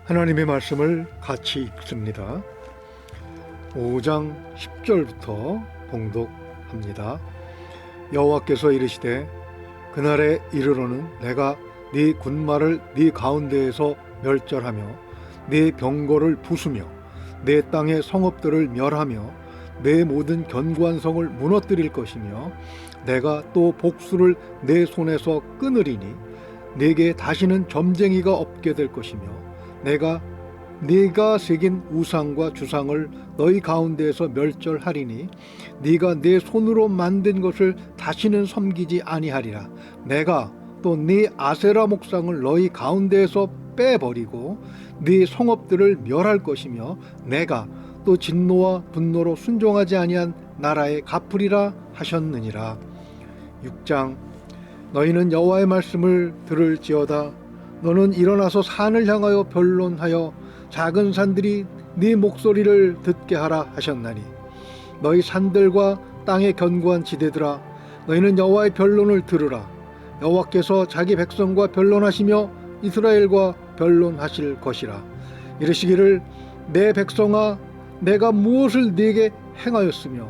하나님의 말씀을 같이 읽습니다. 5장 10절부터 봉독합니다. 여호와께서 이르시되 그날에 이르러는 내가 네 군마를 네 가운데에서 멸절하며 네 병거를 부수며 내 땅의 성읍들을 멸하며 내 모든 견고한 성을 무너뜨릴 것이며 내가 또 복수를 내 손에서 끊으리니 내게 다시는 점쟁이가 없게 될 것이며 내가 네가 새긴 우상과 주상을 너희 가운데에서 멸절하리니 네가 내 손으로 만든 것을 다시는 섬기지 아니하리라. 내가 또 네 아세라 목상을 너희 가운데에서 빼버리고 네 성읍들을 멸할 것이며 내가 또 진노와 분노로 순종하지 아니한 나라에 갚으리라 하셨느니라. 6장 너희는 여호와의 말씀을 들을지어다. 너는 일어나서 산을 향하여 변론하여 작은 산들이 네 목소리를 듣게 하라 하셨나니 너희 산들과 땅의 견고한 지대들아 너희는 여호와의 변론을 들으라. 여호와께서 자기 백성과 변론하시며 이스라엘과 변론하실 것이라. 이르시기를 내 백성아 내가 무엇을 네게 행하였으며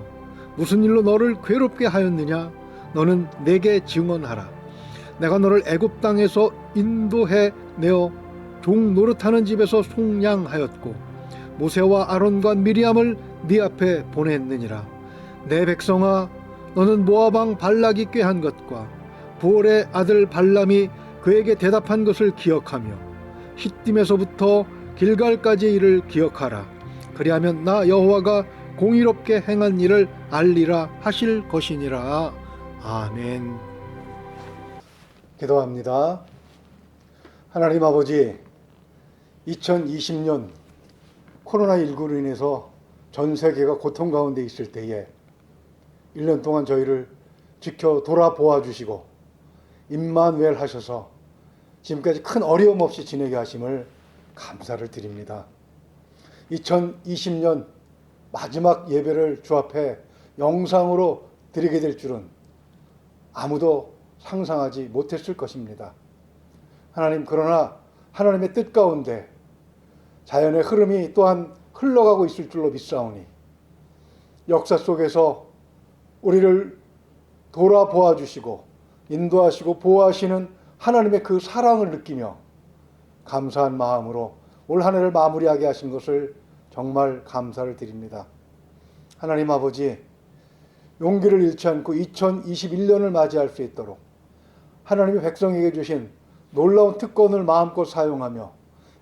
무슨 일로 너를 괴롭게 하였느냐. 너는 내게 증언하라. 내가 너를 애굽 땅에서 인도해 내어 종 노릇하는 집에서 속량하였고 모세와 아론과 미리암을 네 앞에 보냈느니라. 내 백성아 너는 모압 왕 발락이 꾀한 것과 부올의 아들 발람이 그에게 대답한 것을 기억하며 싯딤에서부터 길갈까지의 일을 기억하라. 그리하면 나 여호와가 공의롭게 행한 일을 알리라 하실 것이니라. 아멘. 기도합니다. 하나님 아버지, 2020년 코로나19로 인해서 전 세계가 고통 가운데 있을 때에 1년 동안 저희를 지켜 돌아보아 주시고 임마누엘 하셔서 지금까지 큰 어려움 없이 지내게 하심을 감사를 드립니다. 2020년 마지막 예배를 주 앞에 영상으로 드리게 될 줄은 아무도 상상하지 못했을 것입니다. 하나님, 그러나 하나님의 뜻 가운데 자연의 흐름이 또한 흘러가고 있을 줄로 믿사오니 역사 속에서 우리를 돌아보아 주시고 인도하시고 보호하시는 하나님의 그 사랑을 느끼며 감사한 마음으로 올 한 해를 마무리하게 하신 것을 정말 감사를 드립니다. 하나님 아버지, 용기를 잃지 않고 2021년을 맞이할 수 있도록 하나님의 백성에게 주신 놀라운 특권을 마음껏 사용하며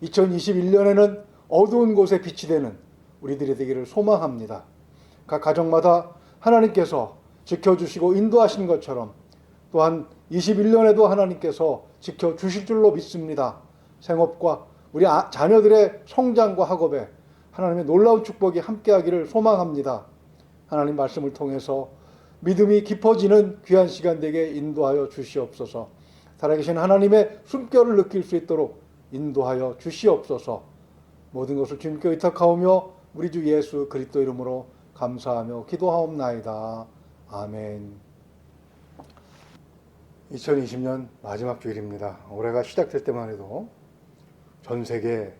2021년에는 어두운 곳에 빛이 되는 우리들이 되기를 소망합니다. 각 가정마다 하나님께서 지켜주시고 인도하신 것처럼 또한 21년에도 하나님께서 지켜주실 줄로 믿습니다. 생업과 우리 자녀들의 성장과 학업에 하나님의 놀라운 축복이 함께하기를 소망합니다. 하나님 말씀을 통해서 믿음이 깊어지는 귀한 시간 되게 인도하여 주시옵소서. 살아계신 하나님의 숨결을 느낄 수 있도록 인도하여 주시옵소서. 모든 것을 주님께 의탁하오며 우리 주 예수 그리스도 이름으로 감사하며 기도하옵나이다. 아멘. 2020년 마지막 주일입니다. 올해가 시작될 때만 해도 전 세계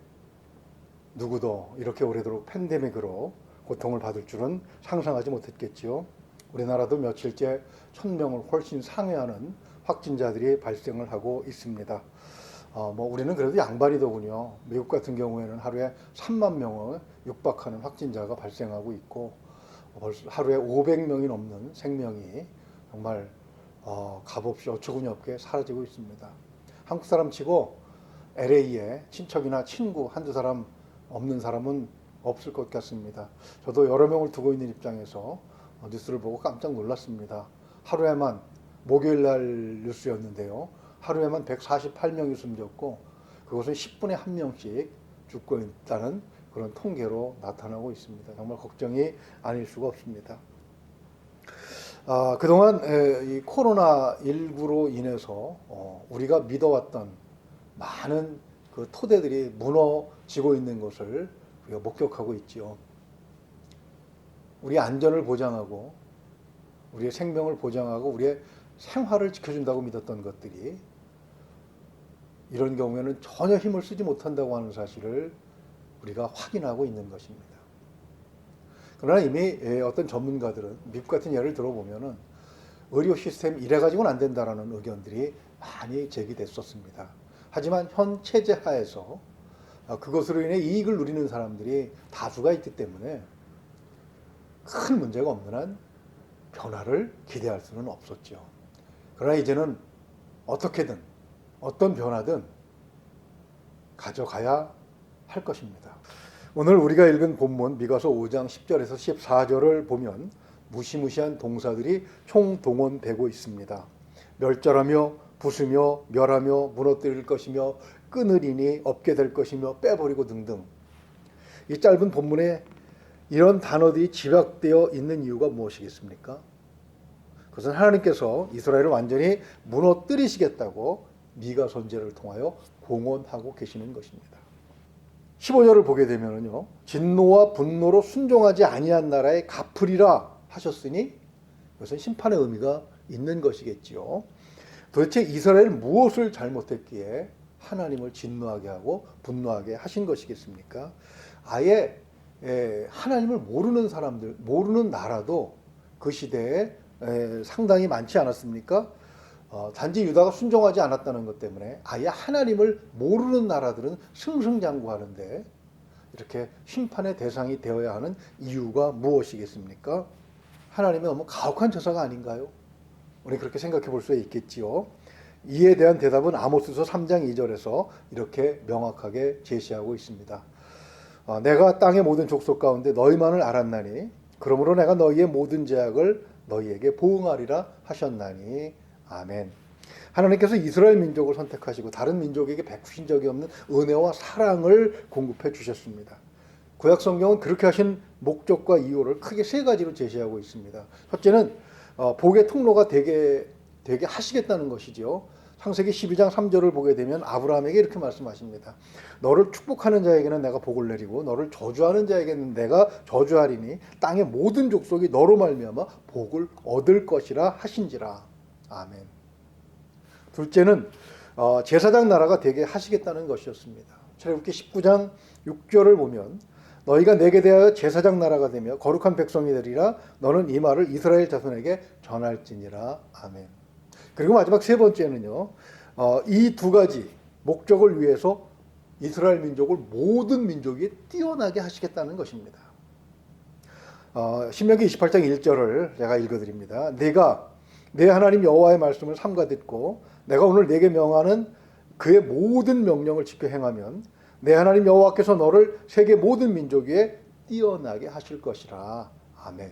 누구도 이렇게 오래도록 팬데믹으로 고통을 받을 줄은 상상하지 못했겠지요. 우리나라도 며칠째 1000명을 훨씬 상회하는 확진자들이 발생을 하고 있습니다. 우리는 그래도 양반이더군요. 미국 같은 경우에는 하루에 3만 명을 육박하는 확진자가 발생하고 있고 벌써 하루에 500명이 넘는 생명이 정말 값없이 어처구니 없게 사라지고 있습니다. 한국 사람 치고 LA에 친척이나 친구 한두 사람 없는 사람은 없을 것 같습니다. 저도 여러 명을 두고 있는 입장에서 뉴스를 보고 깜짝 놀랐습니다. 하루에만 목요일 날 뉴스였는데요. 하루에만 148명이 숨졌고 그것은 10분에 1명씩 죽고 있다는 그런 통계로 나타나고 있습니다. 정말 걱정이 아닐 수가 없습니다. 그동안 이 코로나19로 인해서 우리가 믿어왔던 많은 그 토대들이 무너지고 있는 것을 우리가 목격하고 있지요. 우리의 안전을 보장하고 우리의 생명을 보장하고 우리의 생활을 지켜준다고 믿었던 것들이 이런 경우에는 전혀 힘을 쓰지 못한다고 하는 사실을 우리가 확인하고 있는 것입니다. 그러나 이미 어떤 전문가들은 미국 같은 예를 들어보면은 의료 시스템 이래 가지고는 안 된다라는 의견들이 많이 제기됐었습니다. 하지만 현 체제 하에서 그것으로 인해 이익을 누리는 사람들이 다수가 있기 때문에 큰 문제가 없는 한 변화를 기대할 수는 없었죠. 그러나 이제는 어떻게든 어떤 변화든 가져가야 할 것입니다. 오늘 우리가 읽은 본문 미가서 5장 10절에서 14절을 보면 무시무시한 동사들이 총동원되고 있습니다. 멸절하며 부수며 멸하며 무너뜨릴 것이며 끊으리니 없게 될 것이며 빼버리고 등등. 이 짧은 본문에 이런 단어들이 집약되어 있는 이유가 무엇이겠습니까? 그것은 하나님께서 이스라엘을 완전히 무너뜨리시겠다고 미가 선지자를 통하여 공언하고 계시는 것입니다. 15절을 보게 되면요, 진노와 분노로 순종하지 아니한 나라에 갚으리라 하셨으니 이것은 심판의 의미가 있는 것이겠지요. 도대체 이스라엘은 무엇을 잘못했기에 하나님을 진노하게 하고 분노하게 하신 것이겠습니까? 아예 하나님을 모르는 사람들, 모르는 나라도 그 시대에 상당히 많지 않았습니까? 단지 유다가 순종하지 않았다는 것 때문에 아예 하나님을 모르는 나라들은 승승장구하는데 이렇게 심판의 대상이 되어야 하는 이유가 무엇이겠습니까? 하나님은 너무 가혹한 저사가 아닌가요? 우리 그렇게 생각해 볼 수 있겠지요. 이에 대한 대답은 아모스서 3장 2절에서 이렇게 명확하게 제시하고 있습니다. 내가 땅의 모든 족속 가운데 너희만을 알았나니 그러므로 내가 너희의 모든 죄악을 너희에게 보응하리라 하셨나니 아멘. 하나님께서 이스라엘 민족을 선택하시고 다른 민족에게 베푸신 적이 없는 은혜와 사랑을 공급해 주셨습니다. 구약 성경은 그렇게 하신 목적과 이유를 크게 세 가지로 제시하고 있습니다. 첫째는 복의 통로가 되게 하시겠다는 것이죠. 창세기 12장 3절을 보게 되면 아브라함에게 이렇게 말씀하십니다. 너를 축복하는 자에게는 내가 복을 내리고 너를 저주하는 자에게는 내가 저주하리니 땅의 모든 족속이 너로 말미암아 복을 얻을 것이라 하신지라. 아멘. 둘째는 제사장 나라가 되게 하시겠다는 것이었습니다. 출애굽기 19장 6절을 보면 너희가 내게 대하여 제사장 나라가 되며 거룩한 백성이 되리라. 너는 이 말을 이스라엘 자손에게 전할지니라. 아멘. 그리고 마지막 세 번째는요, 이 두 가지 목적을 위해서 이스라엘 민족을 모든 민족이 뛰어나게 하시겠다는 것입니다. 신명기 28장 1절을 제가 읽어드립니다. 내가 내 하나님 여호와의 말씀을 삼가 듣고 내가 오늘 내게 명하는 그의 모든 명령을 지켜 행하면 내 하나님 여호와께서 너를 세계 모든 민족 위에 뛰어나게 하실 것이라. 아멘.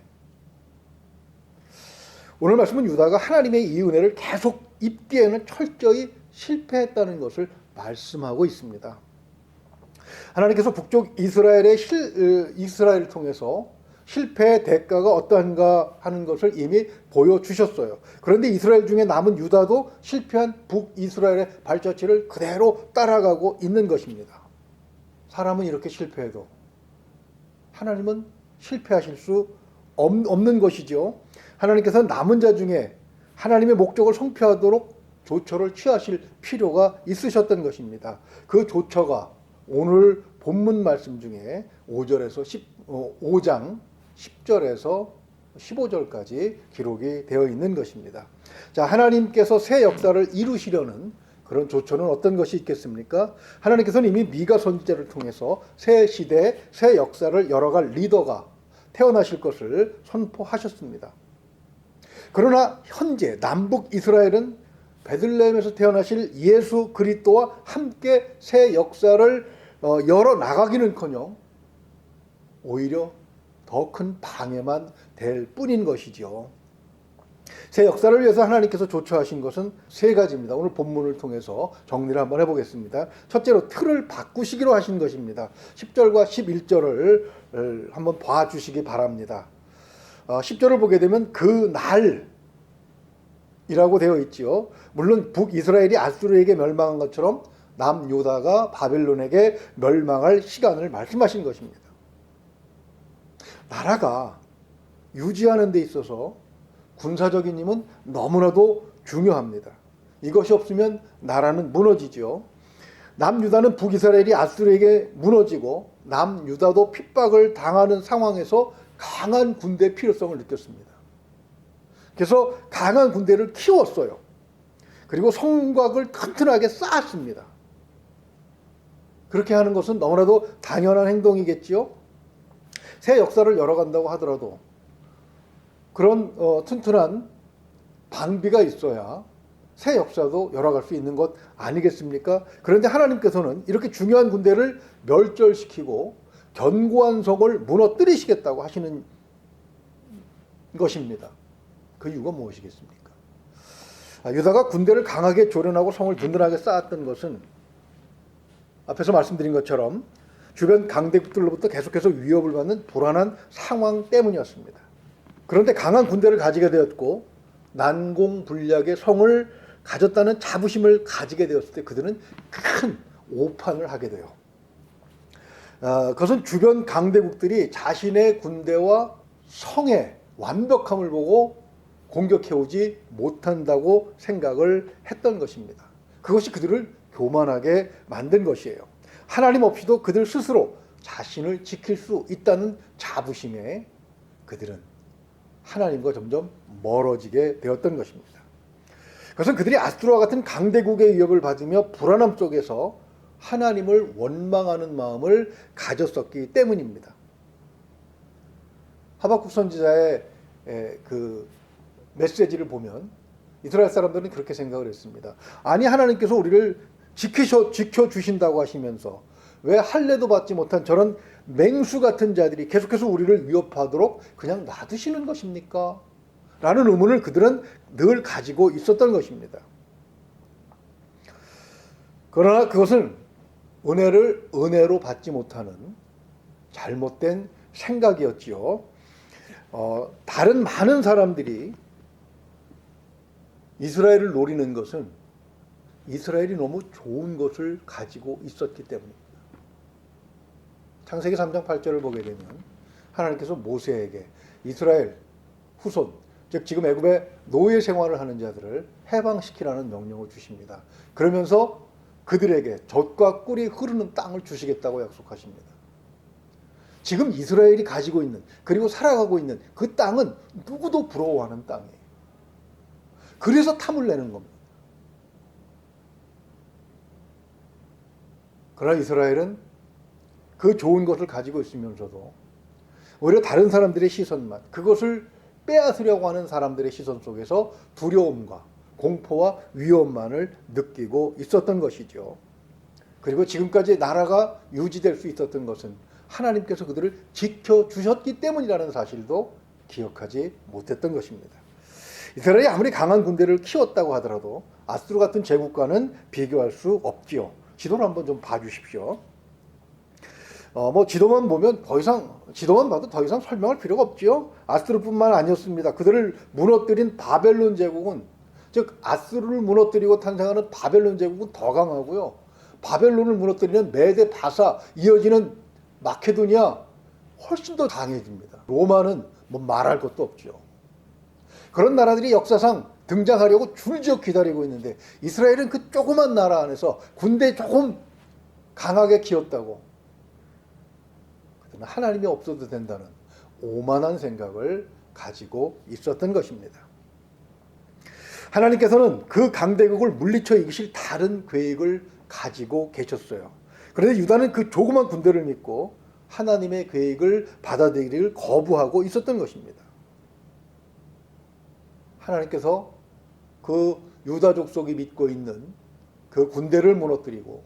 오늘 말씀은 유다가 하나님의 이 은혜를 계속 입기에는 철저히 실패했다는 것을 말씀하고 있습니다. 하나님께서 북쪽 이스라엘을 통해서 실패의 대가가 어떠한가 하는 것을 이미 보여주셨어요. 그런데 이스라엘 중에 남은 유다도 실패한 북이스라엘의 발자취를 그대로 따라가고 있는 것입니다. 사람은 이렇게 실패해도 하나님은 실패하실 수 없는 것이죠. 하나님께서는 남은 자 중에 하나님의 목적을 성취하도록 조처를 취하실 필요가 있으셨던 것입니다. 그 조처가 오늘 본문 말씀 중에 5장 10절에서 15절까지 기록이 되어 있는 것입니다. 자, 하나님께서 새 역사를 이루시려는 그런 조처는 어떤 것이 있겠습니까? 하나님께서는 이미 미가 선지자를 통해서 새 시대, 새 역사를 열어갈 리더가 태어나실 것을 선포하셨습니다. 그러나 현재 남북 이스라엘은 베들레헴에서 태어나실 예수 그리스도와 함께 새 역사를 열어 나가기는커녕 오히려 더 큰 방해만 될 뿐인 것이죠. 새 역사를 위해서 하나님께서 조처하신 것은 세 가지입니다. 오늘 본문을 통해서 정리를 한번 해보겠습니다. 첫째로 틀을 바꾸시기로 하신 것입니다. 10절과 11절을 한번 봐주시기 바랍니다. 10절을 보게 되면 그 날이라고 되어 있지요. 물론 북이스라엘이 아수르에게 멸망한 것처럼 남유다가 바벨론에게 멸망할 시간을 말씀하신 것입니다. 나라가 유지하는 데 있어서 군사적인 힘은 너무나도 중요합니다. 이것이 없으면 나라는 무너지죠. 남유다는 북이스라엘이 아수르에게 무너지고 남유다도 핍박을 당하는 상황에서 강한 군대의 필요성을 느꼈습니다. 그래서 강한 군대를 키웠어요. 그리고 성곽을 튼튼하게 쌓았습니다. 그렇게 하는 것은 너무나도 당연한 행동이겠지요. 새 역사를 열어간다고 하더라도 그런 튼튼한 방비가 있어야 새 역사도 열어갈 수 있는 것 아니겠습니까? 그런데 하나님께서는 이렇게 중요한 군대를 멸절시키고 견고한 성을 무너뜨리시겠다고 하시는 것입니다. 그 이유가 무엇이겠습니까? 유다가 군대를 강하게 조련하고 성을 든든하게 쌓았던 것은 앞에서 말씀드린 것처럼 주변 강대국들로부터 계속해서 위협을 받는 불안한 상황 때문이었습니다. 그런데 강한 군대를 가지게 되었고 난공불락의 성을 가졌다는 자부심을 가지게 되었을 때 그들은 큰 오판을 하게 돼요. 그것은 주변 강대국들이 자신의 군대와 성의 완벽함을 보고 공격해오지 못한다고 생각을 했던 것입니다. 그것이 그들을 교만하게 만든 것이에요. 하나님 없이도 그들 스스로 자신을 지킬 수 있다는 자부심에 그들은 하나님과 점점 멀어지게 되었던 것입니다. 그것은 그들이 아수르와 같은 강대국의 위협을 받으며 불안함 속에서 하나님을 원망하는 마음을 가졌었기 때문입니다. 하박국 선지자의 그 메시지를 보면 이스라엘 사람들은 그렇게 생각을 했습니다. 아니 하나님께서 우리를 지켜주신다고 하시면서 왜 할례도 받지 못한 저런 맹수 같은 자들이 계속해서 우리를 위협하도록 그냥 놔두시는 것입니까? 라는 의문을 그들은 늘 가지고 있었던 것입니다. 그러나 그것은 은혜를 은혜로 받지 못하는 잘못된 생각이었지요. 다른 많은 사람들이 이스라엘을 노리는 것은 이스라엘이 너무 좋은 것을 가지고 있었기 때문입니다. 창세기 3장 8절을 보게 되면 하나님께서 모세에게 이스라엘 후손, 즉 지금 애굽의 노예 생활을 하는 자들을 해방시키라는 명령을 주십니다. 그러면서 그들에게 젖과 꿀이 흐르는 땅을 주시겠다고 약속하십니다. 지금 이스라엘이 가지고 있는 그리고 살아가고 있는 그 땅은 누구도 부러워하는 땅이에요. 그래서 탐을 내는 겁니다. 그러나 이스라엘은 그 좋은 것을 가지고 있으면서도 오히려 다른 사람들의 시선만, 그것을 빼앗으려고 하는 사람들의 시선 속에서 두려움과 공포와 위험만을 느끼고 있었던 것이죠. 그리고 지금까지 나라가 유지될 수 있었던 것은 하나님께서 그들을 지켜주셨기 때문이라는 사실도 기억하지 못했던 것입니다. 이스라엘이 아무리 강한 군대를 키웠다고 하더라도 아수르 같은 제국과는 비교할 수 없지요. 지도를 한번 좀 봐주십시오. 지도만 봐도 더 이상 설명할 필요가 없지요. 아수르뿐만 아니었습니다. 그들을 무너뜨린 바벨론 제국은, 즉 아수르를 무너뜨리고 탄생하는 바벨론 제국은 더 강하고요. 바벨론을 무너뜨리는 메데 바사, 이어지는 마케도니아 훨씬 더 강해집니다. 로마는 말할 것도 없죠. 그런 나라들이 역사상 등장하려고 줄지어 기다리고 있는데 이스라엘은 그 조그만 나라 안에서 군대 조금 강하게 키웠다고 하나님이 없어도 된다는 오만한 생각을 가지고 있었던 것입니다. 하나님께서는 그 강대국을 물리쳐 이기실 다른 계획을 가지고 계셨어요. 그런데 유다는 그 조그만 군대를 믿고 하나님의 계획을 받아들이기를 거부하고 있었던 것입니다. 하나님께서 그 유다 족속이 믿고 있는 그 군대를 무너뜨리고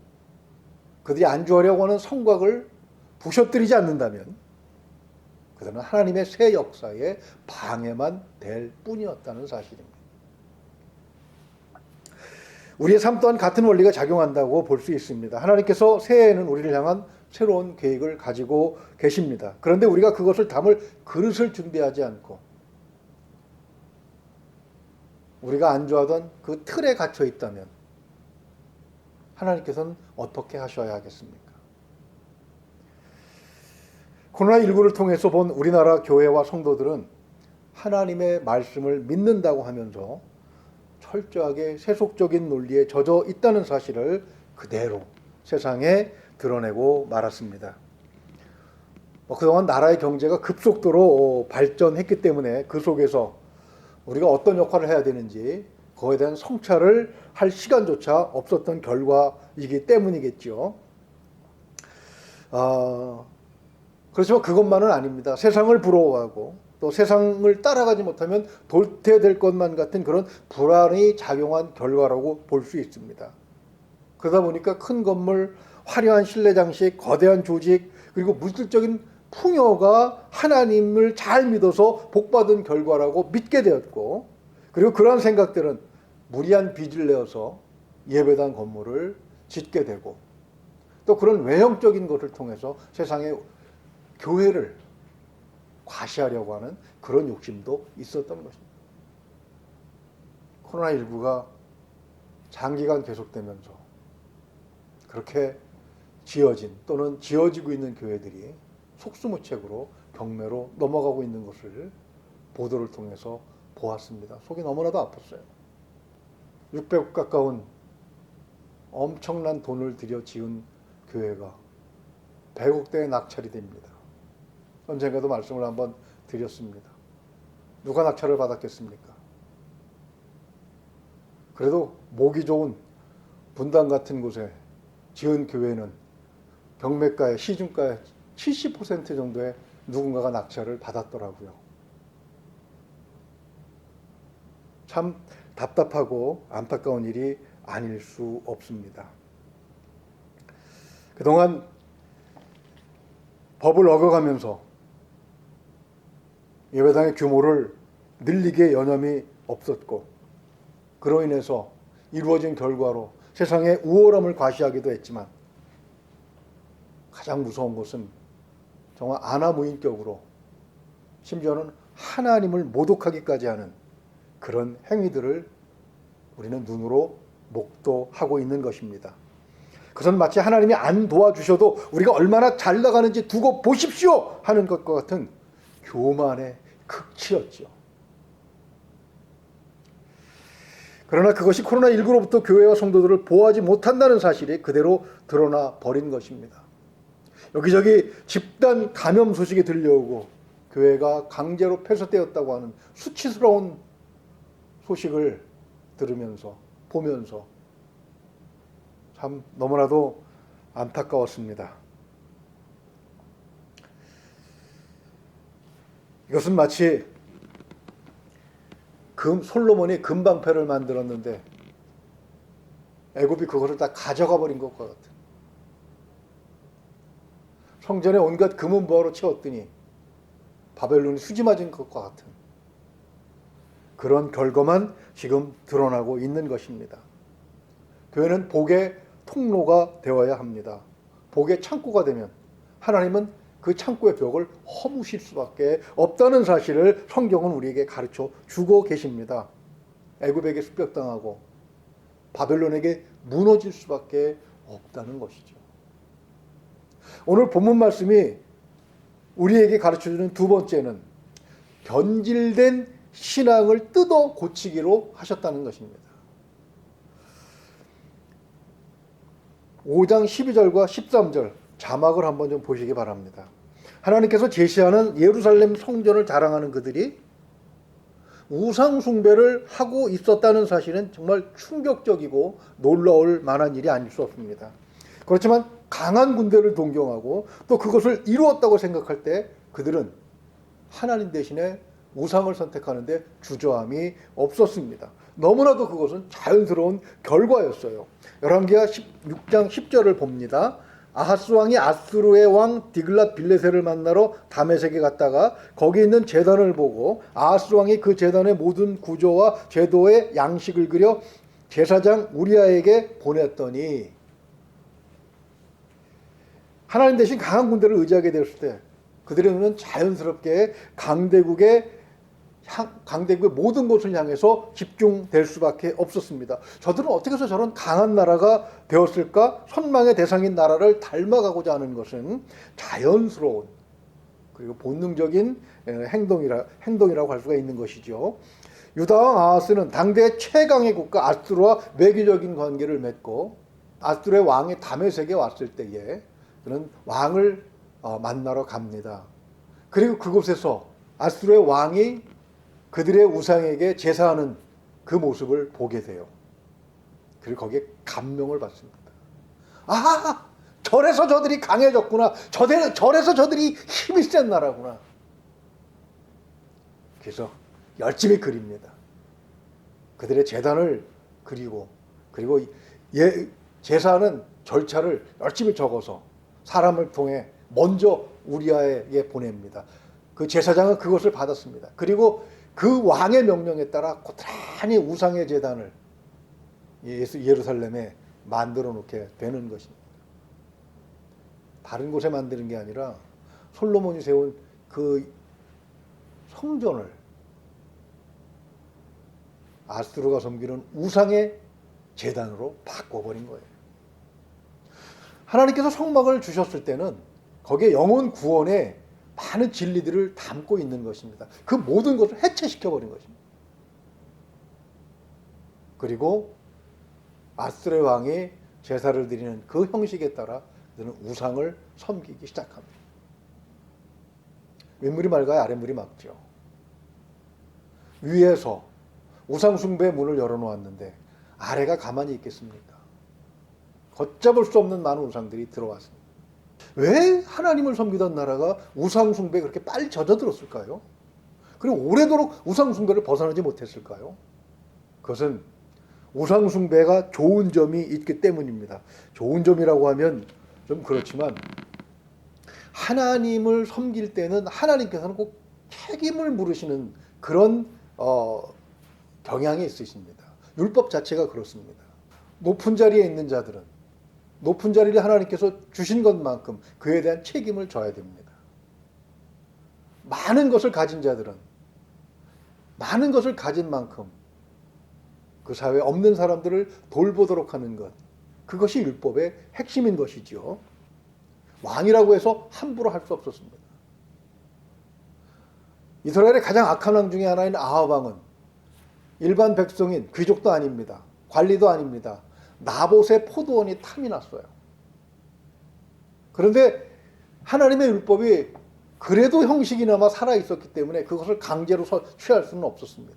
그들이 안주하려고 하는 성곽을 부셔뜨리지 않는다면 그들은 하나님의 새 역사에 방해만 될 뿐이었다는 사실입니다. 우리의 삶 또한 같은 원리가 작용한다고 볼 수 있습니다. 하나님께서 새해에는 우리를 향한 새로운 계획을 가지고 계십니다. 그런데 우리가 그것을 담을 그릇을 준비하지 않고 우리가 안주하던 그 틀에 갇혀 있다면 하나님께서는 어떻게 하셔야 하겠습니까? 코로나19를 통해서 본 우리나라 교회와 성도들은 하나님의 말씀을 믿는다고 하면서 철저하게 세속적인 논리에 젖어 있다는 사실을 그대로 세상에 드러내고 말았습니다. 그동안 나라의 경제가 급속도로 발전했기 때문에 그 속에서 우리가 어떤 역할을 해야 되는지 그거에 대한 성찰을 할 시간조차 없었던 결과이기 때문이겠죠. 그렇지만 그것만은 아닙니다. 세상을 부러워하고 또 세상을 따라가지 못하면 도태될 것만 같은 그런 불안이 작용한 결과라고 볼 수 있습니다. 그러다 보니까 큰 건물, 화려한 실내 장식, 거대한 조직, 그리고 물질적인 풍요가 하나님을 잘 믿어서 복받은 결과라고 믿게 되었고, 그리고 그러한 생각들은 무리한 빚을 내어서 예배당 건물을 짓게 되고, 또 그런 외형적인 것을 통해서 세상의 교회를 과시하려고 하는 그런 욕심도 있었던 것입니다. 코로나19가 장기간 계속되면서 그렇게 지어진 또는 지어지고 있는 교회들이 속수무책으로 경매로 넘어가고 있는 것을 보도를 통해서 보았습니다. 속이 너무나도 아팠어요. 600억 가까운 엄청난 돈을 들여 지은 교회가 100억대에 낙찰이 됩니다. 언젠가도 말씀을 한번 드렸습니다. 누가 낙찰을 받았겠습니까? 그래도 목이 좋은 분당 같은 곳에 지은 교회는 경매가의 시중가의 70% 정도의 누군가가 낙찰을 받았더라고요. 참 답답하고 안타까운 일이 아닐 수 없습니다. 그동안 법을 어겨가면서 예배당의 규모를 늘리기에 여념이 없었고, 그로 인해서 이루어진 결과로 세상의 우월함을 과시하기도 했지만, 가장 무서운 것은 정말 아나무인격으로 심지어는 하나님을 모독하기까지 하는 그런 행위들을 우리는 눈으로 목도하고 있는 것입니다. 그것은 마치 하나님이 안 도와주셔도 우리가 얼마나 잘 나가는지 두고 보십시오 하는 것과 같은 교만의 극치였죠. 그러나 그것이 코로나19로부터 교회와 성도들을 보호하지 못한다는 사실이 그대로 드러나 버린 것입니다. 여기저기 집단 감염 소식이 들려오고 교회가 강제로 폐쇄되었다고 하는 수치스러운 소식을 들으면서 보면서 참 너무나도 안타까웠습니다. 이것은 마치 솔로몬이 금방패를 만들었는데 애굽이 그것을 다 가져가 버린 것과 같은, 성전에 온갖 금은보화로 채웠더니 바벨론이 수지 맞은 것과 같은 그런 결과만 지금 드러나고 있는 것입니다. 교회는 복의 통로가 되어야 합니다. 복의 창고가 되면 하나님은 그 창고의 벽을 허무실 수밖에 없다는 사실을 성경은 우리에게 가르쳐 주고 계십니다. 애굽에게 습격당하고 바벨론에게 무너질 수밖에 없다는 것이죠. 오늘 본문 말씀이 우리에게 가르쳐주는 두 번째는 변질된 신앙을 뜯어 고치기로 하셨다는 것입니다. 5장 12절과 13절 자막을 한번 좀 보시기 바랍니다. 하나님께서 제시하는 예루살렘 성전을 자랑하는 그들이 우상 숭배를 하고 있었다는 사실은 정말 충격적이고 놀라울 만한 일이 아닐 수 없습니다. 그렇지만 강한 군대를 동경하고 또 그것을 이루었다고 생각할 때 그들은 하나님 대신에 우상을 선택하는데 주저함이 없었습니다. 너무나도 그것은 자연스러운 결과였어요. 열왕기하 6장 10절을 봅니다. 아하스 왕이 아수르의 왕 디글랏 빌레셀을 만나러 다메섹에 갔다가 거기 있는 제단을 보고 아하스 왕이 그 제단의 모든 구조와 제도의 양식을 그려 제사장 우리아에게 보냈더니, 하나님 대신 강한 군대를 의지하게 되었을 때 그들의 눈은 자연스럽게 강대국의 모든 곳을 향해서 집중될 수밖에 없었습니다. 저들은 어떻게 해서 저런 강한 나라가 되었을까? 선망의 대상인 나라를 닮아가고자 하는 것은 자연스러운 그리고 본능적인 행동이라고 할 수가 있는 것이죠. 유다 왕 아하스는 당대 최강의 국가 아수르와 외교적인 관계를 맺고 아수르의 왕이 다메섹에 왔을 때에 그는 왕을 만나러 갑니다. 그리고 그곳에서 아수르의 왕이 그들의 우상에게 제사하는 그 모습을 보게 돼요. 그리고 거기에 감명을 받습니다. 아, 저래서 저들이 강해졌구나. 저래서 저들이 힘이 센 나라구나. 그래서 열심히 그립니다. 그들의 제단을 그리고 제사하는 절차를 열심히 적어서 사람을 통해 먼저 우리아에게 보냅니다. 그 제사장은 그것을 받았습니다. 그리고 그 왕의 명령에 따라 고스란히 우상의 제단을 예루살렘에 만들어 놓게 되는 것입니다. 다른 곳에 만드는 게 아니라 솔로몬이 세운 그 성전을 아수르가 섬기는 우상의 제단으로 바꿔버린 거예요. 하나님께서 성막을 주셨을 때는 거기에 영혼 구원의 많은 진리들을 담고 있는 것입니다. 그 모든 것을 해체시켜버린 것입니다. 그리고 아수르의 왕이 제사를 드리는 그 형식에 따라 그들은 우상을 섬기기 시작합니다. 윗물이 맑아야 아랫물이 맑죠. 위에서 우상 숭배의 문을 열어놓았는데 아래가 가만히 있겠습니까? 걷잡을 수 없는 많은 우상들이 들어왔습니다. 왜 하나님을 섬기던 나라가 우상 숭배에 그렇게 빨리 젖어들었을까요? 그리고 오래도록 우상 숭배를 벗어나지 못했을까요? 그것은 우상 숭배가 좋은 점이 있기 때문입니다. 좋은 점이라고 하면 좀 그렇지만 하나님을 섬길 때는 하나님께서는 꼭 책임을 물으시는 그런 경향이 있으십니다. 율법 자체가 그렇습니다. 높은 자리에 있는 자들은 높은 자리를 하나님께서 주신 것만큼 그에 대한 책임을 져야 됩니다. 많은 것을 가진 자들은 많은 것을 가진 만큼 그 사회에 없는 사람들을 돌보도록 하는 것, 그것이 율법의 핵심인 것이죠. 왕이라고 해서 함부로 할 수 없었습니다. 이스라엘의 가장 악한 왕 중에 하나인 아합 왕은 일반 백성인 귀족도 아닙니다. 관리도 아닙니다. 나봇의 포도원이 탐이 났어요. 그런데 하나님의 율법이 그래도 형식이나마 살아있었기 때문에 그것을 강제로 취할 수는 없었습니다.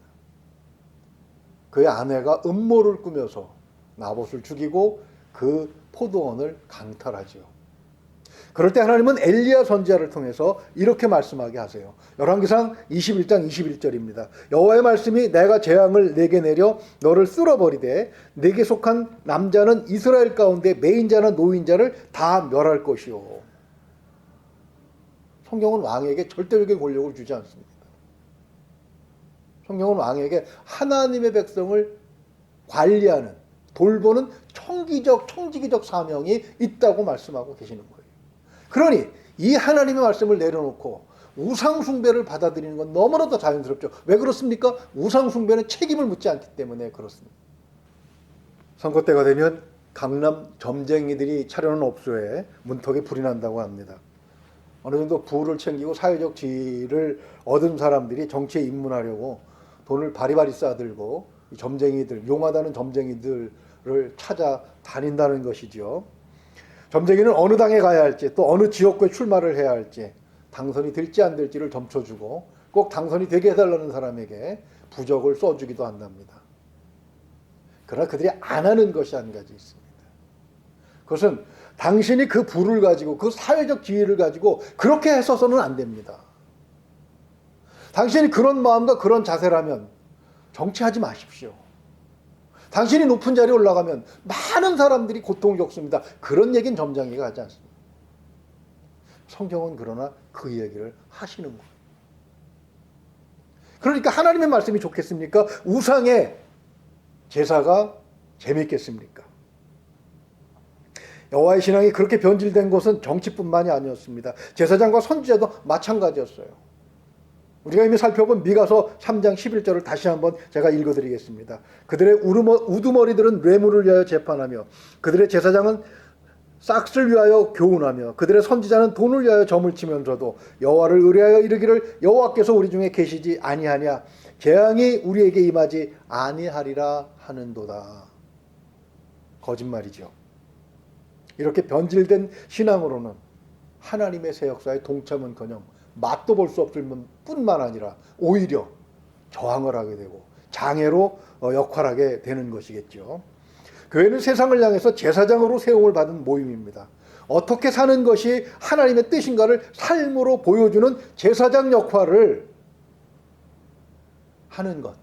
그의 아내가 음모를 꾸며서 나봇을 죽이고 그 포도원을 강탈하지요. 그럴 때 하나님은 엘리야 선지자를 통해서 이렇게 말씀하게 하세요. 열왕기상 21장 21절입니다. 여호와의 말씀이 내가 재앙을 내게 내려 너를 쓸어버리되 내게 속한 남자는 이스라엘 가운데 매인자나 노인자를 다 멸할 것이요. 성경은 왕에게 절대적인 권력을 주지 않습니다. 성경은 왕에게 하나님의 백성을 관리하는, 돌보는 청지기적 사명이 있다고 말씀하고 계시는 거예요. 그러니 이 하나님의 말씀을 내려놓고 우상 숭배를 받아들이는 건 너무나도 자연스럽죠. 왜 그렇습니까? 우상 숭배는 책임을 묻지 않기 때문에 그렇습니다. 선거 때가 되면 강남 점쟁이들이 차려놓은 업소에 문턱에 불이 난다고 합니다. 어느 정도 부를 챙기고 사회적 지위를 얻은 사람들이 정치에 입문하려고 돈을 바리바리 싸들고 점쟁이들, 용하다는 점쟁이들을 찾아 다닌다는 것이죠. 점쟁이는 어느 당에 가야 할지, 또 어느 지역구에 출마를 해야 할지, 당선이 될지 안 될지를 점쳐주고 꼭 당선이 되게 해달라는 사람에게 부적을 써주기도 한답니다. 그러나 그들이 안 하는 것이 한 가지 있습니다. 그것은 당신이 그 부를 가지고 그 사회적 지위를 가지고 그렇게 해서는 안 됩니다. 당신이 그런 마음과 그런 자세라면 정치하지 마십시오. 당신이 높은 자리에 올라가면 많은 사람들이 고통을 겪습니다. 그런 얘기는 점쟁이가 하지 않습니다. 성경은 그러나 그 얘기를 하시는 거예요. 그러니까 하나님의 말씀이 좋겠습니까? 우상의 제사가 재밌겠습니까? 여호와의 신앙이 그렇게 변질된 것은 정치뿐만이 아니었습니다. 제사장과 선지자도 마찬가지였어요. 우리가 이미 살펴본 미가서 3장 11절을 다시 한번 제가 읽어드리겠습니다. 그들의 우두머리들은 뇌물을 위하여 재판하며 그들의 제사장은 싹을 위하여 교훈하며 그들의 선지자는 돈을 위하여 점을 치면서도 여호와를 의뢰하여 이르기를 여호와께서 우리 중에 계시지 아니하냐 재앙이 우리에게 임하지 아니하리라 하는도다. 거짓말이죠. 이렇게 변질된 신앙으로는 하나님의 새 역사에 동참은커녕 맛도 볼 수 없을 뿐만 아니라 오히려 저항을 하게 되고 장애로 역할하게 되는 것이겠죠. 교회는 세상을 향해서 제사장으로 세움을 받은 모임입니다. 어떻게 사는 것이 하나님의 뜻인가를 삶으로 보여주는 제사장 역할을 하는 것.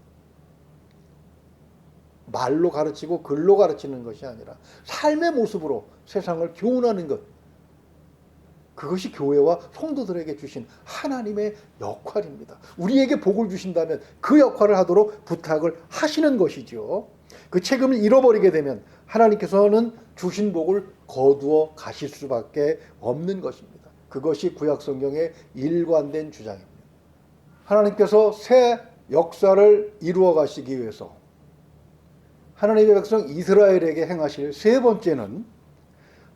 말로 가르치고 글로 가르치는 것이 아니라 삶의 모습으로 세상을 교훈하는 것. 그것이 교회와 성도들에게 주신 하나님의 역할입니다. 우리에게 복을 주신다면 그 역할을 하도록 부탁을 하시는 것이죠. 그 책임을 잃어버리게 되면 하나님께서는 주신 복을 거두어 가실 수밖에 없는 것입니다. 그것이 구약성경의 일관된 주장입니다. 하나님께서 새 역사를 이루어 가시기 위해서 하나님의 백성 이스라엘에게 행하실 세 번째는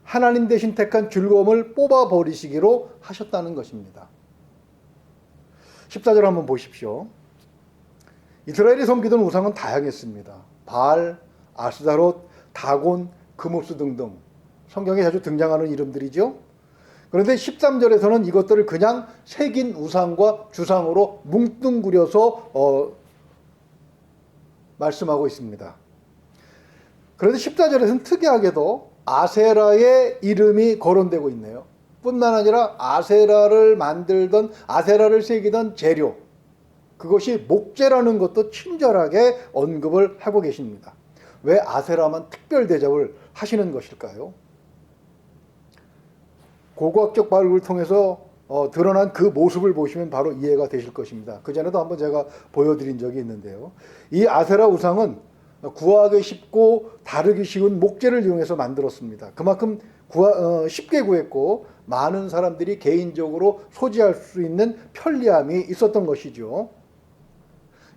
하나님 대신 택한 즐거움을 뽑아버리시기로 하셨다는 것입니다. 14절 한번 보십시오. 이스라엘이 섬기던 우상은 다양했습니다. 바알, 아스다롯, 다곤, 금옵수 등등 성경에 자주 등장하는 이름들이죠. 그런데 13절에서는 이것들을 그냥 새긴 우상과 주상으로 뭉뚱그려서 말씀하고 있습니다. 그런데 14절에서는 특이하게도 아세라의 이름이 거론되고 있네요. 뿐만 아니라 아세라를 만들던, 아세라를 새기던 재료, 그것이 목재라는 것도 친절하게 언급을 하고 계십니다. 왜 아세라만 특별 대접을 하시는 것일까요? 고고학적 발굴을 통해서 드러난 그 모습을 보시면 바로 이해가 되실 것입니다. 그전에도 한번 제가 보여드린 적이 있는데요. 이 아세라 우상은 구하기 쉽고 다루기 쉬운 목재를 이용해서 만들었습니다. 그만큼 쉽게 구했고 많은 사람들이 개인적으로 소지할 수 있는 편리함이 있었던 것이죠.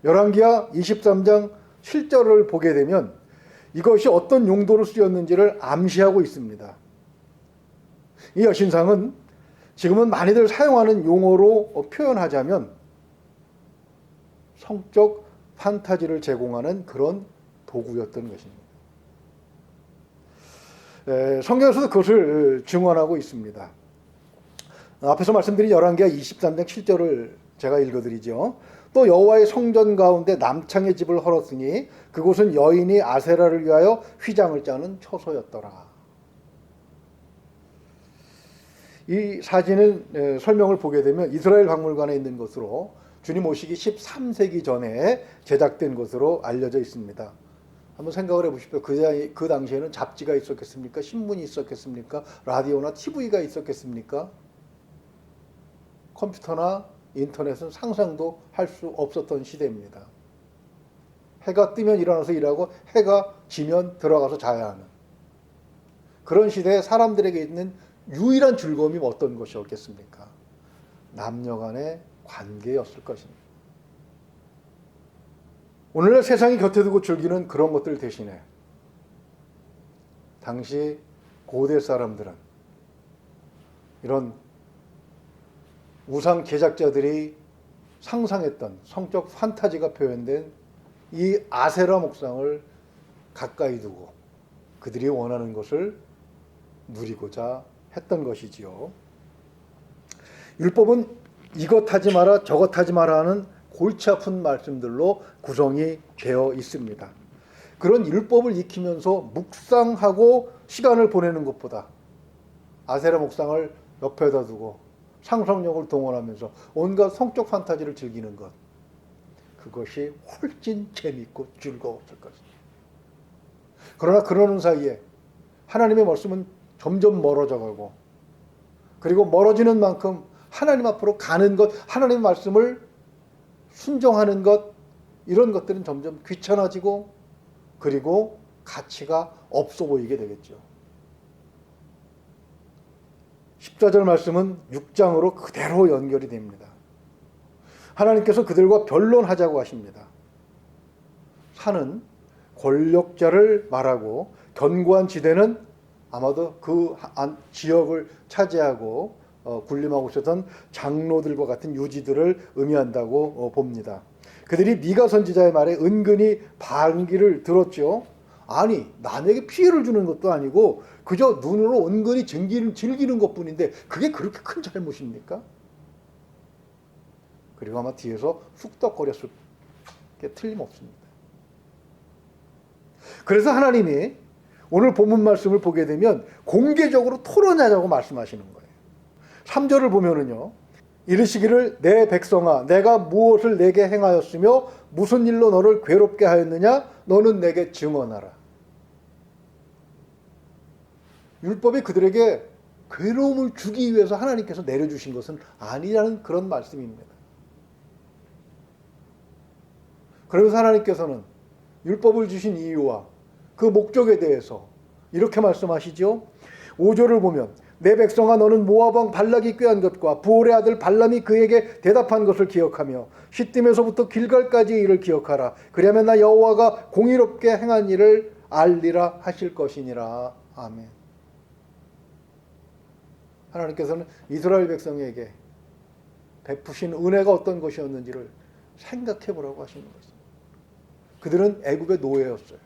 열왕기하 23장 7절을 보게 되면 이것이 어떤 용도로 쓰였는지를 암시하고 있습니다. 이 여신상은 지금은 많이들 사용하는 용어로 표현하자면 성적 판타지를 제공하는 그런 도구였던 것입니다. 성경에서도 그것을 증언하고 있습니다. 앞에서 말씀드린 열왕기하 23장 7절을 제가 읽어드리죠. 또 여호와의 성전 가운데 남창의 집을 헐었으니 그곳은 여인이 아세라를 위하여 휘장을 짜는 처소였더라. 이 사진의 설명을 보게 되면 이스라엘 박물관에 있는 것으로 주님 오시기 13세기 전에 제작된 것으로 알려져 있습니다. 한번 생각을 해보십시오. 그 당시에는 잡지가 있었겠습니까? 신문이 있었겠습니까? 라디오나 TV가 있었겠습니까? 컴퓨터나 인터넷은 상상도 할 수 없었던 시대입니다. 해가 뜨면 일어나서 일하고 해가 지면 들어가서 자야 하는 그런 시대에 사람들에게 있는 유일한 즐거움이 어떤 것이었겠습니까? 남녀 간의 관계였을 것입니다. 오늘날 세상이 곁에 두고 즐기는 그런 것들 대신에 당시 고대 사람들은 이런 우상 제작자들이 상상했던 성적 판타지가 표현된 이 아세라 목상을 가까이 두고 그들이 원하는 것을 누리고자 했던 것이지요. 율법은 이것 하지 마라 저것 하지 마라 하는 골치 아픈 말씀들로 구성이 되어 있습니다. 그런 율법을 익히면서 묵상하고 시간을 보내는 것보다 아세라 목상을 옆에다 두고 상상력을 동원하면서 온갖 성적 판타지를 즐기는 것, 그것이 훨씬 재밌고 즐거웠을 것입니다. 그러나 그러는 사이에 하나님의 말씀은 점점 멀어져 가고, 그리고 멀어지는 만큼 하나님 앞으로 가는 것, 하나님의 말씀을 순종하는 것, 이런 것들은 점점 귀찮아지고 그리고 가치가 없어 보이게 되겠죠. 14절 말씀은 6장으로 그대로 연결이 됩니다. 하나님께서 그들과 변론하자고 하십니다. 산은 권력자를 말하고 견고한 지대는 아마도 그 지역을 차지하고 군림하고 있었던 장로들과 같은 유지들을 의미한다고 봅니다. 그들이 미가 선지자의 말에 은근히 반기를 들었죠. 아니, 남에게 피해를 주는 것도 아니고 그저 눈으로 은근히 즐기는 것뿐인데 그게 그렇게 큰 잘못입니까? 그리고 아마 뒤에서 쑥덕거렸을 게 틀림없습니다. 그래서 하나님이 오늘 본문 말씀을 보게 되면 공개적으로 토론하자고 말씀하시는 거예요. 3절을 보면은요, 이르시기를 내 백성아 내가 무엇을 내게 행하였으며 무슨 일로 너를 괴롭게 하였느냐 너는 내게 증언하라. 율법이 그들에게 괴로움을 주기 위해서 하나님께서 내려주신 것은 아니라는 그런 말씀입니다. 그러면서 하나님께서는 율법을 주신 이유와 그 목적에 대해서 이렇게 말씀하시죠. 5절을 보면 내 백성아 너는 모압 왕 발락이 꾀한 것과 부올의 아들 발람이 그에게 대답한 것을 기억하며 시딤에서부터 길갈까지의 일을 기억하라. 그리하면 나 여호와가 공의롭게 행한 일을 알리라 하실 것이니라. 아멘. 하나님께서는 이스라엘 백성에게 베푸신 은혜가 어떤 것이었는지를 생각해 보라고 하시는 것입니다. 그들은 애굽의 노예였어요.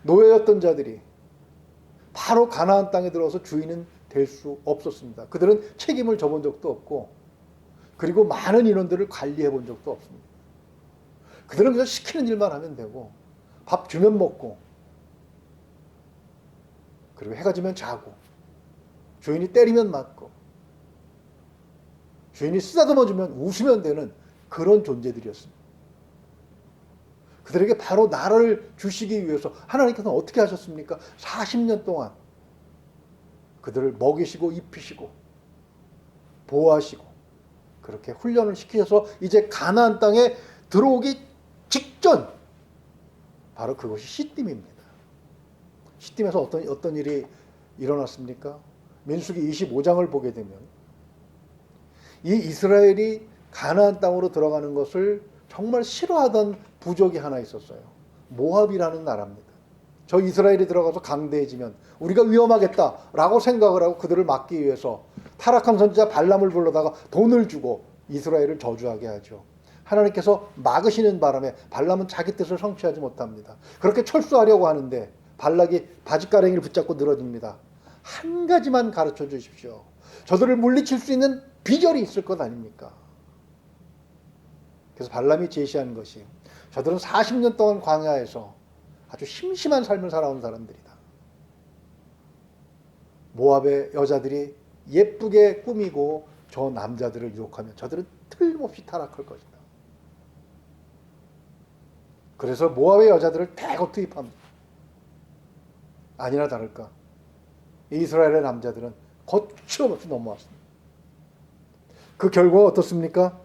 노예였던 자들이 바로 가나안 땅에 들어서 주인은 될 수 없었습니다. 그들은 책임을 져본 적도 없고 그리고 많은 인원들을 관리해 본 적도 없습니다. 그들은 그냥 시키는 일만 하면 되고 밥 주면 먹고 그리고 해가 지면 자고 주인이 때리면 맞고 주인이 쓰다듬어 주면 웃으면 되는 그런 존재들이었습니다. 그들에게 바로 나라를 주시기 위해서 하나님께서는 어떻게 하셨습니까? 40년 동안 그들을 먹이시고 입히시고 보호하시고 그렇게 훈련을 시키셔서 이제 가나안 땅에 들어오기 직전 바로 그것이 시딤입니다. 시딤에서 어떤 일이 일어났습니까? 민수기 25장을 보게 되면 이 이스라엘이 가나안 땅으로 들어가는 것을 정말 싫어하던 부족이 하나 있었어요. 모압이라는 나라입니다. 저 이스라엘이 들어가서 강대해지면 우리가 위험하겠다라고 생각을 하고 그들을 막기 위해서 타락한 선지자 발람을 불러다가 돈을 주고 이스라엘을 저주하게 하죠. 하나님께서 막으시는 바람에 발람은 자기 뜻을 성취하지 못합니다. 그렇게 철수하려고 하는데 발락이 바짓가랭이를 붙잡고 늘어집니다. 한 가지만 가르쳐 주십시오. 저들을 물리칠 수 있는 비결이 있을 것 아닙니까? 그래서 발람이 제시한 것이 저들은 40년 동안 광야에서 아주 심심한 삶을 살아온 사람들이다. 모압의 여자들이 예쁘게 꾸미고 저 남자들을 유혹하면 저들은 틀림없이 타락할 것이다. 그래서 모압의 여자들을 대거 투입합니다. 아니나 다를까 이스라엘의 남자들은 거침없이 넘어왔습니다. 그 결과가 어떻습니까?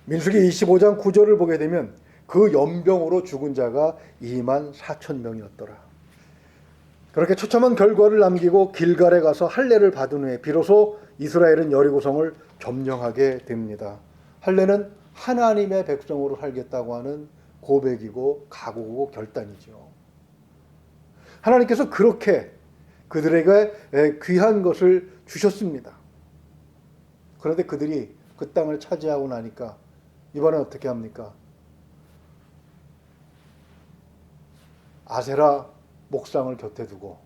민수기 25장 9절을 보게 되면 그 연병으로 죽은 자가 2만 4천 명이었더라. 그렇게 처참한 결과를 남기고 길갈에 가서 할례를 받은 후에 비로소 이스라엘은 여리고성을 점령하게 됩니다. 할례는 하나님의 백성으로 살겠다고 하는 고백이고 각오고 결단이죠. 하나님께서 그렇게 그들에게 귀한 것을 주셨습니다. 그런데 그들이 그 땅을 차지하고 나니까 이번엔 어떻게 합니까? 아세라 목상을 곁에 두고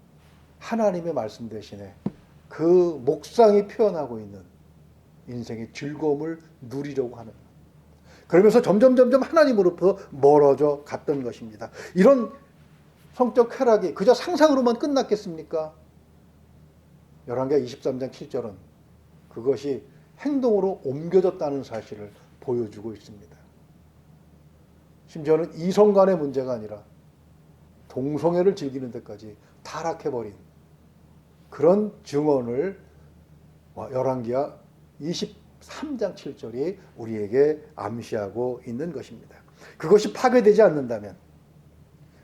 하나님의 말씀 대신에 그 목상이 표현하고 있는 인생의 즐거움을 누리려고 하는, 그러면서 점점 하나님으로부터 멀어져 갔던 것입니다. 이런 성적 쾌락이 그저 상상으로만 끝났겠습니까? 열왕기하 23장 7절은 그것이 행동으로 옮겨졌다는 사실을 보여주고 있습니다. 심지어는 이성 간의 문제가 아니라 동성애를 즐기는 데까지 타락해버린 그런 증언을 열왕기하 23장 7절이 우리에게 암시하고 있는 것입니다. 그것이 파괴되지 않는다면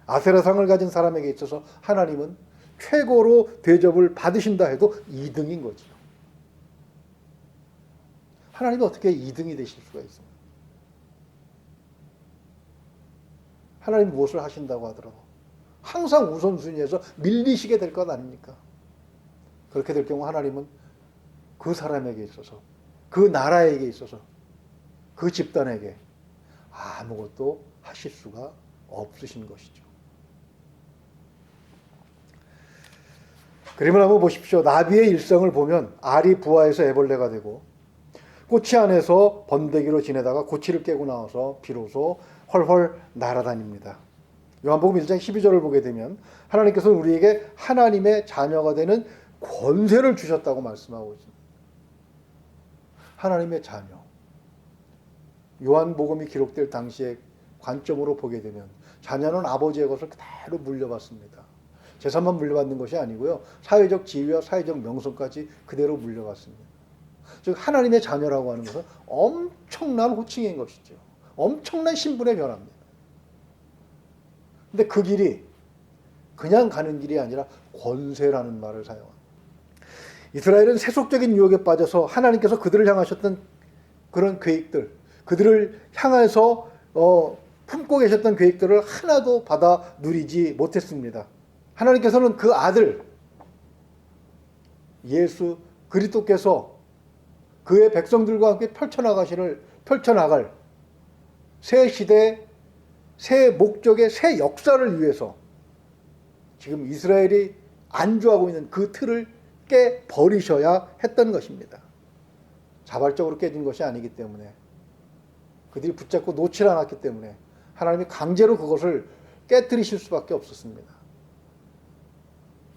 아세라상을 가진 사람에게 있어서 하나님은 최고로 대접을 받으신다 해도 2등인 거죠. 하나님이 어떻게 2등이 되실 수가 있습니까? 하나님 무엇을 하신다고 하더라도 항상 우선순위에서 밀리시게 될 것 아닙니까? 그렇게 될 경우 하나님은 그 사람에게 있어서, 그 나라에게 있어서, 그 집단에게 아무것도 하실 수가 없으신 것이죠. 그림을 한번 보십시오. 나비의 일생을 보면 알이 부화해서 애벌레가 되고 꼬치 안에서 번데기로 지내다가 고치를 깨고 나와서 비로소 훨훨 날아다닙니다. 요한복음 1장 12절을 보게 되면 하나님께서는 우리에게 하나님의 자녀가 되는 권세를 주셨다고 말씀하고 있습니다. 하나님의 자녀. 요한복음이 기록될 당시의 관점으로 보게 되면 자녀는 아버지의 것을 그대로 물려받습니다. 재산만 물려받는 것이 아니고요. 사회적 지위와 사회적 명성까지 그대로 물려받습니다. 즉 하나님의 자녀라고 하는 것은 엄청난 호칭인 것이죠. 엄청난 신분의 변화입니다. 근데 그 길이 그냥 가는 길이 아니라 권세라는 말을 사용합니다. 이스라엘은 세속적인 유혹에 빠져서 하나님께서 그들을 향하셨던 그런 계획들, 그들을 향해서 품고 계셨던 계획들을 하나도 받아 누리지 못했습니다. 하나님께서는 그 아들 예수 그리스도께서 그의 백성들과 함께 펼쳐나갈 새 시대, 새 목적의 새 역사를 위해서 지금 이스라엘이 안주하고 있는 그 틀을 깨버리셔야 했던 것입니다. 자발적으로 깨진 것이 아니기 때문에, 그들이 붙잡고 놓질 않았기 때문에 하나님이 강제로 그것을 깨뜨리실 수밖에 없었습니다.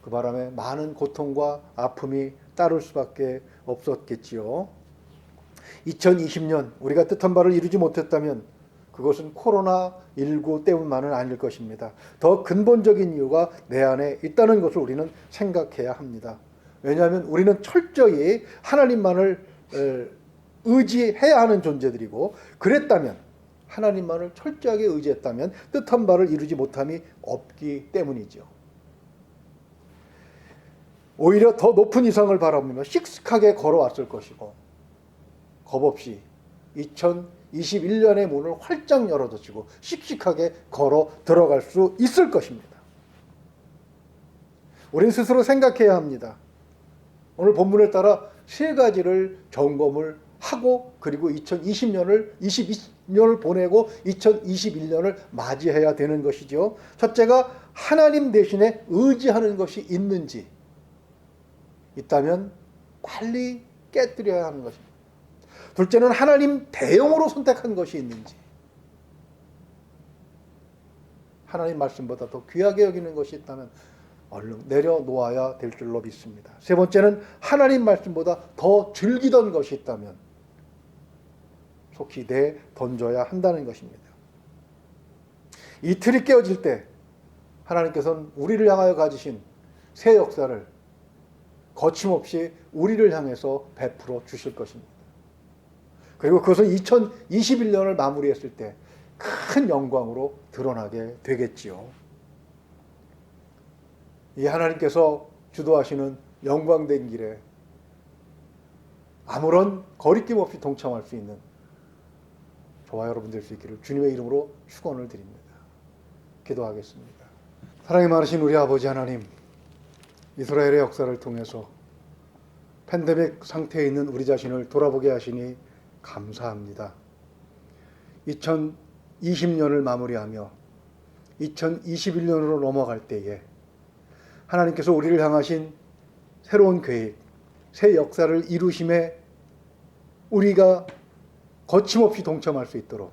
그 바람에 많은 고통과 아픔이 따를 수밖에 없었겠지요. 2020년 우리가 뜻한 바를 이루지 못했다면 그것은 코로나19 때문만은 아닐 것입니다. 더 근본적인 이유가 내 안에 있다는 것을 우리는 생각해야 합니다. 왜냐하면 우리는 철저히 하나님만을 의지해야 하는 존재들이고, 그랬다면 하나님만을 철저하게 의지했다면 뜻한 바를 이루지 못함이 없기 때문이죠. 오히려 더 높은 이상을 바라보며 씩씩하게 걸어왔을 것이고, 겁없이 2021년의 문을 활짝 열어젖히고 씩씩하게 걸어 들어갈 수 있을 것입니다. 우리는 스스로 생각해야 합니다. 오늘 본문에 따라 세 가지를 점검을 하고, 그리고 2020년을 보내고 2021년을 맞이해야 되는 것이죠. 첫째가 하나님 대신에 의지하는 것이 있는지, 있다면 빨리 깨뜨려야 하는 것입니다. 둘째는 하나님 대용으로 선택한 것이 있는지, 하나님 말씀보다 더 귀하게 여기는 것이 있다면 얼른 내려놓아야 될 줄로 믿습니다. 세 번째는 하나님 말씀보다 더 즐기던 것이 있다면 속히 내던져야 한다는 것입니다. 이 틀이 깨어질 때 하나님께서는 우리를 향하여 가지신 새 역사를 거침없이 우리를 향해서 베풀어 주실 것입니다. 그리고 그것은 2021년을 마무리했을 때 큰 영광으로 드러나게 되겠지요. 이 하나님께서 주도하시는 영광된 길에 아무런 거리낌 없이 동참할 수 있는 저와 여러분 될 수 있기를 주님의 이름으로 축원을 드립니다. 기도하겠습니다. 사랑이 많으신 우리 아버지 하나님, 이스라엘의 역사를 통해서 팬데믹 상태에 있는 우리 자신을 돌아보게 하시니 감사합니다. 2020년을 마무리하며 2021년으로 넘어갈 때에 하나님께서 우리를 향하신 새로운 계획, 새 역사를 이루심에 우리가 거침없이 동참할 수 있도록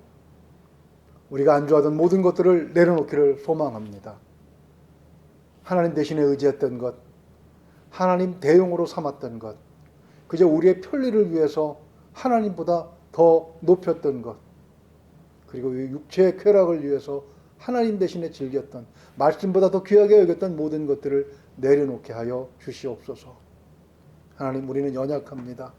우리가 안주하던 모든 것들을 내려놓기를 소망합니다. 하나님 대신에 의지했던 것, 하나님 대용으로 삼았던 것, 그저 우리의 편리를 위해서 하나님보다 더 높였던 것, 그리고 육체의 쾌락을 위해서 하나님 대신에 즐겼던, 말씀보다 더 귀하게 여겼던 모든 것들을 내려놓게 하여 주시옵소서. 하나님, 우리는 연약합니다.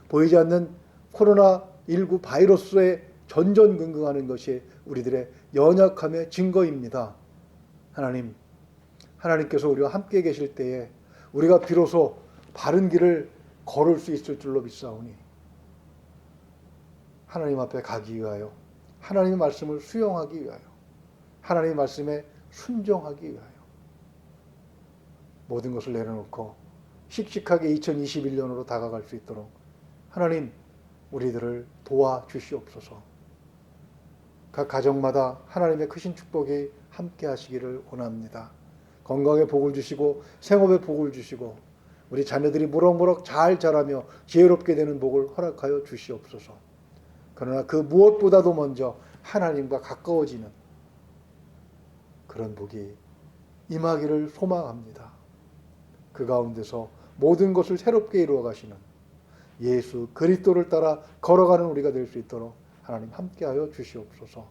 보이지 않는 코로나19 바이러스에 전전긍긍하는 것이 우리들의 연약함의 증거입니다. 하나님, 하나님께서 우리와 함께 계실 때에 우리가 비로소 바른 길을 걸을 수 있을 줄로 믿사오니 하나님 앞에 가기 위하여, 하나님의 말씀을 수용하기 위하여, 하나님의 말씀에 순종하기 위하여 모든 것을 내려놓고 씩씩하게 2021년으로 다가갈 수 있도록 하나님 우리들을 도와주시옵소서. 각 가정마다 하나님의 크신 축복이 함께 하시기를 원합니다. 건강에 복을 주시고 생업에 복을 주시고 우리 자녀들이 무럭무럭 잘 자라며 지혜롭게 되는 복을 허락하여 주시옵소서. 그러나 그 무엇보다도 먼저 하나님과 가까워지는 그런 복이 임하기를 소망합니다. 그 가운데서 모든 것을 새롭게 이루어 가시는 예수 그리스도를 따라 걸어가는 우리가 될 수 있도록 하나님 함께하여 주시옵소서.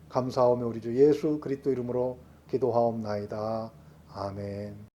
감사하며 우리 주 예수 그리스도 이름으로 기도하옵나이다. 아멘.